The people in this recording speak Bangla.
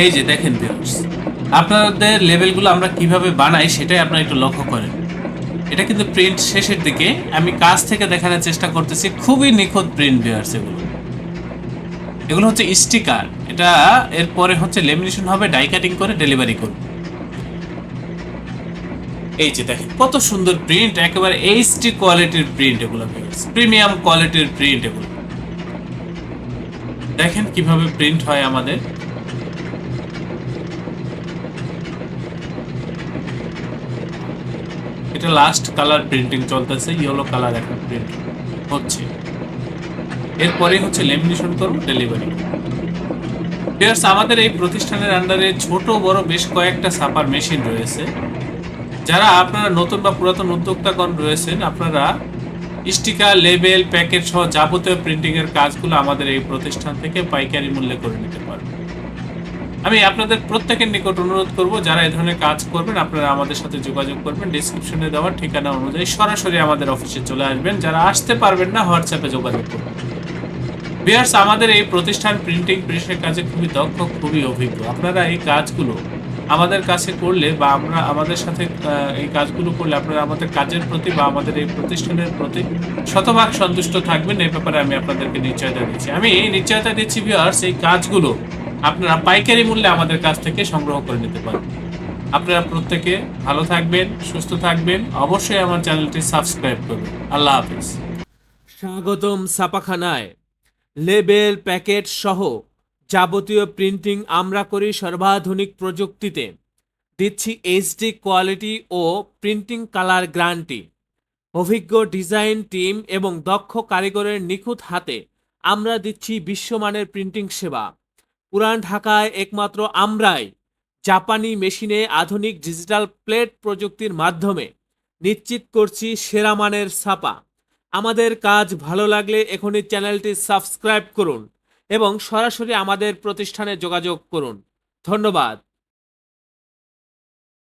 এই যে দেখেন ভিউয়ার্স, আপনাদের লেবেলগুলো আমরা কিভাবে বানাই সেটাই আপনারা একটু লক্ষ্য করেন। এটা কিন্তু প্রিন্ট শেষের দিকে, আমি কাছ থেকে দেখানোর চেষ্টা করতেছি। খুবই নিখুঁত প্রিন্ট ভিউয়ার্স, এগুলো এগুলো হচ্ছে স্টিকার। এটা এরপরে হচ্ছে লেমিনেশন হবে, ডাই কাটিং করে ডেলিভারি করবে। এই যে দেখেন কত সুন্দর প্রিন্ট, একেবারে এইচডি কোয়ালিটির প্রিন্ট এগুলো ভিউয়ার্স, প্রিমিয়াম কোয়ালিটির প্রিন্ট এগুলো। দেখেন কিভাবে প্রিন্ট হয় আমাদের। এটা লাস্ট কালার প্রিন্টিং চলতেছে, ইয়েলো কালার এখন প্রিন্ট হচ্ছে। এরপরে হচ্ছে লেমিনেশন করব, ডেলিভারি। ভিউয়ার্স, আমাদের এই প্রতিষ্ঠানের আন্ডারে ছোট বড় বেশ কয়েকটা ছাপার মেশিন রয়েছে। যারা আপনারা নতুন বা পুরাতন উদ্যোক্তাগণ রয়েছেন, আপনারা স্টিকার, লেবেল, প্যাকেট সহ যাবতীয় প্রিন্টিং এর কাজগুলো আমাদের এই প্রতিষ্ঠান থেকে পাইকারি মূল্যে করে নিতে পারবেন। আমি আপনাদের প্রত্যেকের নিকট অনুরোধ করব, যারা এই ধরনের কাজ করবেন আপনারা আমাদের সাথে যোগাযোগ করবেন। ডেসক্রিপশনে দেওয়া ঠিকানা অনুযায়ী সরাসরি আমাদের অফিসে চলে আসবেন। যারা আসতে পারবেন না, হোয়াটসঅ্যাপে যোগাযোগ করবেন। ভিউয়ার্স, আমাদের এই প্রতিষ্ঠান প্রিন্টিং প্রেসের কাজে খুবই দক্ষ, খুবই অভিজ্ঞ। আপনারা এই কাজগুলো আমাদের কাছে করলে বা আমরা আমাদের সাথে এই কাজগুলো করলে আপনারা আমাদের কাজের প্রতি বা আমাদের এই প্রতিষ্ঠানের প্রতি শতভাগ সন্তুষ্ট থাকবেন, এই ব্যাপারে আমি আপনাদেরকে নিশ্চয়তা দিচ্ছি। আমি নিশ্চয়তা দিচ্ছি ভিউয়ার্স, এই কাজগুলো আপনারা পাইকারি মূল্যে আমাদের কাছ থেকে সংগ্রহ করে নিতে পারবেন। আপনারা প্রত্যেকে ভালো থাকবেন, সুস্থ থাকবেন। অবশ্যই আমার চ্যানেলটি সাবস্ক্রাইব করবেন। আল্লাহ হাফিজ। স্বাগতম ছাপাখানায়। লেবেল, প্যাকেট সহ যাবতীয় প্রিন্টিং আমরা করি সর্বাধুনিক প্রযুক্তিতে। দিচ্ছি এইচডি কোয়ালিটি ও প্রিন্টিং কালার গ্যারান্টি। অভিজ্ঞ ডিজাইন টিম এবং দক্ষ কারিগরের নিখুঁত হাতে আমরা দিচ্ছি বিশ্বমানের প্রিন্টিং সেবা। পুরান ঢাকায় একমাত্র আমরাই জাপানি মেশিনে আধুনিক ডিজিটাল প্লেট প্রযুক্তির মাধ্যমে নিশ্চিত করছি সেরা মানের ছাপা। আমাদের কাজ ভালো লাগলে এখনই চ্যানেলটি সাবস্ক্রাইব করুন এবং সরাসরি আমাদের প্রতিষ্ঠানে যোগাযোগ করুন। ধন্যবাদ।